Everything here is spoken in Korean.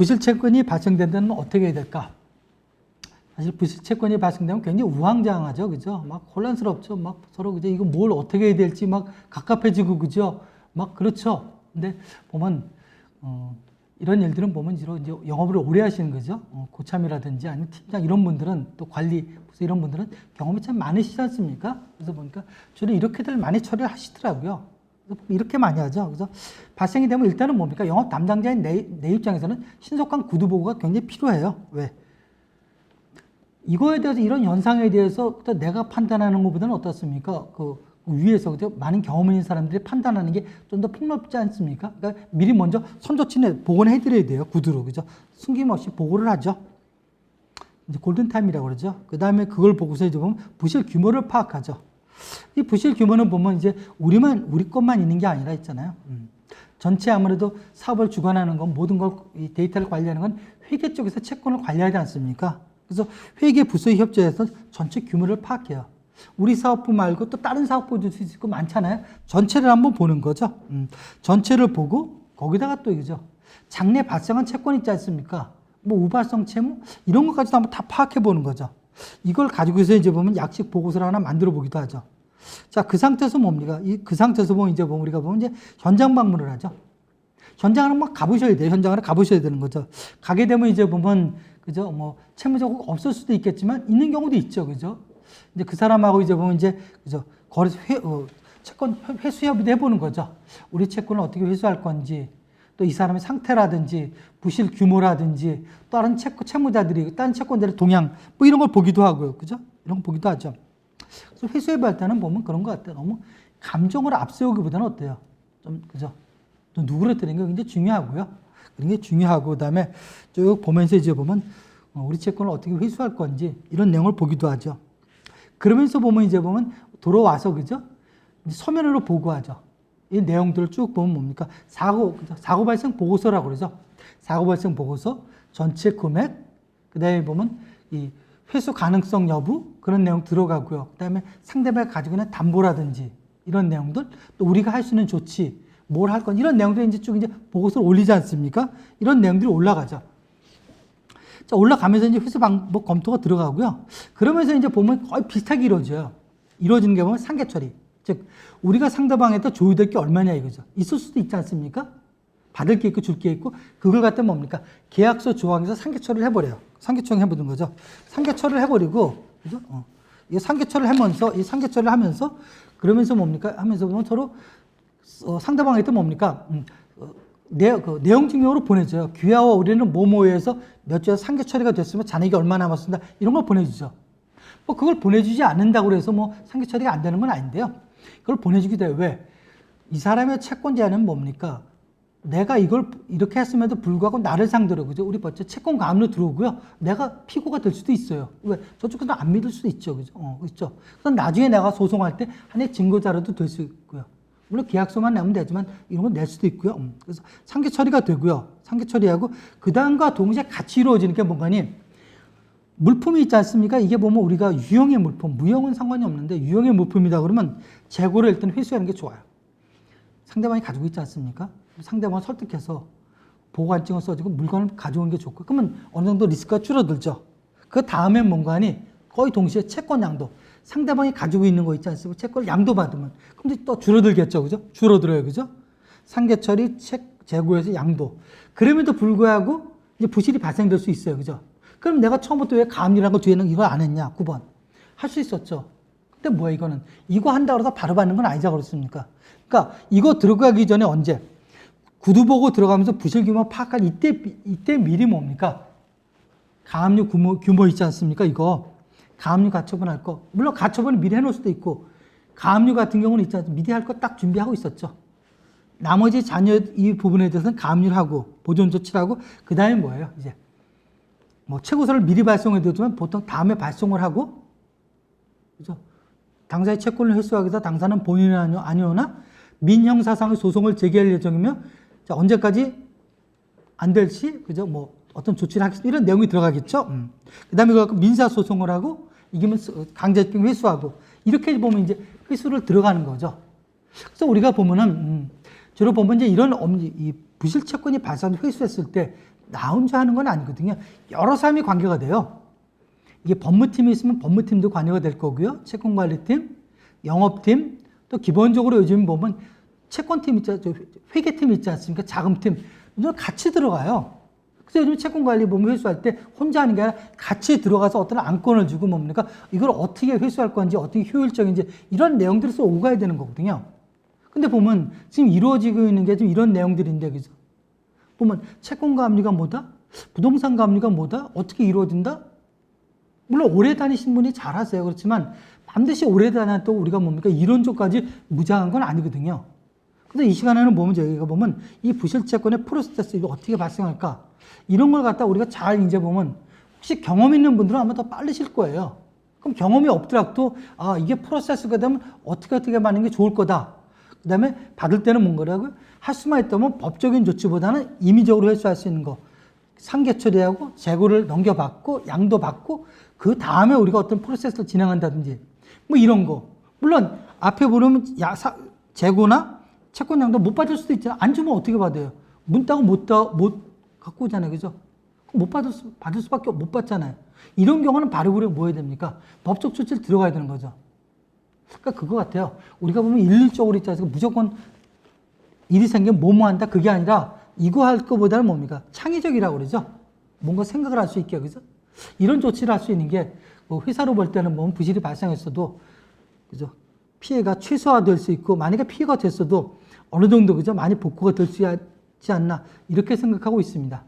부실 채권이 발생된다면 어떻게 해야 될까? 사실 부실 채권이 발생되면 굉장히 우왕좌왕하죠, 그죠? 막 혼란스럽죠, 막 서로 그죠? 이거 뭘 어떻게 해야 될지 막 갑갑해지고 그죠? 막 그렇죠. 근데 보면 이런 일들은 보면 주로 이제 영업을 오래 하시는 거죠. 고참이라든지 아니면 팀장 이런 분들은 또 관리 이런 분들은 경험이 참 많으시지 않습니까? 그래서 보니까 주로 이렇게들 많이 처리를 하시더라고요. 그래서 이렇게 많이 하죠. 그래서 발생이 되면 일단은 뭡니까? 영업 담당자인 내 입장에서는 신속한 구두 보고가 굉장히 필요해요. 왜? 이거에 대해서 이런 현상에 대해서 내가 판단하는 것보다는 어떻습니까? 그 위에서 그죠? 많은 경험 있는 사람들이 판단하는 게 좀 더 폭넓지 않습니까? 그러니까 미리 먼저 선조치에 보고는 해드려야 돼요. 구두로 그죠? 숨김없이 보고를 하죠. 이제 골든타임이라고 그러죠. 그 다음에 그걸 보고서 이제 보면 부실 규모를 파악하죠. 이 부실 규모는 보면 이제 우리 것만 있는 게 아니라 있잖아요. 전체 아무래도 사업을 주관하는 건 모든 걸 이 데이터를 관리하는 건 회계 쪽에서 채권을 관리하지 않습니까? 그래서 회계 부서의 협조해서 전체 규모를 파악해요. 우리 사업부 말고 또 다른 사업부도 있고 많잖아요. 전체를 한번 보는 거죠. 전체를 보고 거기다가 또 이거죠. 장래 발생한 채권 있지 않습니까? 뭐 우발성 채무 이런 것까지도 한번 다 파악해 보는 거죠. 이걸 가지고서 이제 보면 약식 보고서를 하나 만들어 보기도 하죠. 자, 그 상태에서 뭡니까? 그 상태에서 보면 이제 우리가 보면 이제 현장 방문을 하죠. 현장을 막 가보셔야 돼요. 현장을 가보셔야 되는 거죠. 가게 되면 이제 보면 그죠? 뭐 채무자가 없을 수도 있겠지만 있는 경우도 있죠. 그죠? 이제 그 사람하고 이제 보면 이제 그죠? 거래소 채권 회수 협의도 해보는 거죠. 우리 채권을 어떻게 회수할 건지, 또 이 사람의 상태라든지, 부실 규모라든지, 다른 채무자들이, 다른 채권자들의 동향, 뭐 이런 걸 보기도 하고요. 그죠? 이런 거 보기도 하죠. 그래서 회수협의할 때는 보면 그런 것 같아요. 너무 감정을 앞세우기보다는 어때요? 좀, 그죠? 또 누구를 드리는 게 굉장히 중요하고요. 그런 게 중요하고, 그 다음에 쭉 보면서 이제 보면 우리 채권을 어떻게 회수할 건지 이런 내용을 보기도 하죠. 그러면서 보면 이제 보면 돌아와서 그죠? 서면으로 보고하죠. 이 내용들을 쭉 보면 뭡니까? 사고 발생 보고서라고 그러죠. 사고 발생 보고서, 전체 금액, 그 다음에 보면 이 회수 가능성 여부 그런 내용 들어가고요. 그 다음에 상대방이 가지고 있는 담보라든지 이런 내용들, 또 우리가 할 수 있는 조치, 뭘 할 건 이런 내용들이 이제 쭉 이제 보고서를 올리지 않습니까? 이런 내용들이 올라가죠. 자, 올라가면서 이제 회수 방법 검토가 들어가고요. 그러면서 이제 보면 거의 비슷하게 이루어져요. 이루어지는 게 보면 상계 처리. 즉, 우리가 상대방한테 조율될 게 얼마냐 이거죠. 있을 수도 있지 않습니까? 받을 게 있고 줄 게 있고, 그걸 갖다 뭡니까? 계약서 조항에서 상계 처리를 해버려요. 상계 처리 해보는 거죠. 상계 처리를 해버리고, 그죠? 이 상계 처리를 하면서, 이 상계 처리를 하면서, 그러면서 뭡니까? 하면서 보면 서로 상대방한테 뭡니까? 내용 증명으로 보내줘요. 귀하와 우리는 뭐뭐에서 몇 주에 상계 처리가 됐으면 잔액이 얼마 남았습니다. 이런 걸 보내주죠. 뭐 그걸 보내주지 않는다고 해서 뭐 상계 처리가 안 되는 건 아닌데요. 그걸 보내주기도 해요. 왜? 이 사람의 채권자는 뭡니까? 내가 이걸 이렇게 했음에도 불구하고 나를 상대로, 그죠? 우리 벌써 채권 가압류 들어오고요. 내가 피고가 될 수도 있어요. 왜? 저쪽에서 안 믿을 수도 있죠. 그죠? 그렇죠. 그래서 나중에 내가 소송할 때 하나의 증거자료도 될 수 있고요. 물론 계약서만 내면 되지만 이런 건 낼 수도 있고요. 그래서 상계 처리가 되고요. 상계 처리하고 그 다음과 동시에 같이 이루어지는 게 뭔가니 물품이 있지 않습니까? 이게 보면 우리가 유형의 물품, 무형은 상관이 없는데 유형의 물품이다 그러면 재고를 일단 회수하는 게 좋아요. 상대방이 가지고 있지 않습니까? 상대방을 설득해서 보관증을 써주고 물건을 가져오는 게 좋고 그러면 어느 정도 리스크가 줄어들죠. 그 다음에 뭔가니 거의 동시에 채권 양도 상대방이 가지고 있는 거 있지 않습니까? 채권을 양도 받으면 그럼 또 줄어들겠죠. 그죠? 줄어들어요. 그죠? 상계 처리, 재고에서 양도. 그럼에도 불구하고 이제 부실이 발생될 수 있어요. 그죠? 그럼 내가 처음부터 왜 가압류라는 거 뒤에는 이걸 안 했냐? 9번. 할 수 있었죠. 근데 뭐야 이거는. 이거 한다고 해서 바로 받는 건 아니자 그렇습니까? 그러니까 이거 들어가기 전에 언제? 구두 보고 들어가면서 부실 규모 파악할 이때 미리 뭡니까? 가압류 규모 있지 않습니까? 이거. 가압류 가처분 할 거. 물론 가처분을 미리 해놓을 수도 있고 가압류 같은 경우는 있지 않습니까? 미리 할 거 딱 준비하고 있었죠. 나머지 자녀 이 부분에 대해서는 가압류를 하고 보존 조치를 하고 그 다음에 뭐예요? 이제 뭐 채무서를 미리 발송해 두지만 보통 다음에 발송을 하고 그죠? 당사의 채권을 회수하기 위해서 당사는 본인이 아니오나 민형사상의 소송을 제기할 예정이며 자, 언제까지 안 될 시 그죠? 뭐 어떤 조치를 하겠습니다. 이런 내용이 들어가겠죠. 그 다음에 그걸 민사소송을 하고 이기면 강제집행 회수하고 이렇게 보면 이제 회수를 들어가는 거죠. 그래서 우리가 보면은 주로 보면 이제 이런 이 부실 채권이 발생한 회수했을 때 나 혼자 하는 건 아니거든요. 여러 사람이 관계가 돼요. 이게 법무팀이 있으면 법무팀도 관여가 될 거고요. 채권관리팀, 영업팀, 또 기본적으로 요즘 보면 채권팀 있지, 회계팀 있지 않습니까? 자금팀. 이들 같이 들어가요. 그래서 요즘 채권관리 보면 회수할 때 혼자 하는 게 아니라 같이 들어가서 어떤 안건을 주고 뭡니까? 이걸 어떻게 회수할 건지, 어떻게 효율적인지 이런 내용들에서 오가야 되는 거거든요. 근데 보면 지금 이루어지고 있는 게 좀 이런 내용들인데, 그죠? 보면 채권감리가 뭐다? 부동산 감리가 뭐다? 어떻게 이루어진다? 물론 오래 다니신 분이 잘하세요. 그렇지만 반드시 오래 다녀도 우리가 뭡니까? 이론적까지 무장한 건 아니거든요. 근데 이 시간에는 보면 저희가 보면 이 부실채권의 프로세스 이거 어떻게 발생할까? 이런 걸 갖다 우리가 잘 이제 보면 혹시 경험 있는 분들은 아마 더 빠르실 거예요. 그럼 경험이 없더라도 아, 이게 프로세스가 되면 어떻게 하는 게 좋을 거다. 그 다음에 받을 때는 뭔가라고요? 할 수만 있다면 법적인 조치보다는 임의적으로 회수할 수 있는 거. 상계 처리하고 재고를 넘겨받고 양도 받고 그 다음에 우리가 어떤 프로세스를 진행한다든지 뭐 이런 거. 물론 앞에 보면 재고나 채권 양도 못 받을 수도 있잖아요. 안 주면 어떻게 받아요? 문 따고 못 갖고 오잖아요. 그죠? 받을 수밖에 못 받잖아요. 이런 경우는 바로 우리가 뭐 해야 됩니까? 법적 조치를 들어가야 되는 거죠. 그러니까 그거 같아요. 우리가 보면 일률적으로 있지 않습니까? 무조건 일이 생기면 뭐뭐 한다. 그게 아니라 이거 할 거보다는 뭡니까? 창의적이라고 그러죠. 뭔가 생각을 할 수 있게, 그죠? 이런 조치를 할 수 있는 게, 뭐 회사로 볼 때는 뭐 부실이 발생했어도, 그죠? 피해가 최소화될 수 있고, 만약에 피해가 됐어도 어느 정도, 그죠? 많이 복구가 될 수 있지 않나, 이렇게 생각하고 있습니다.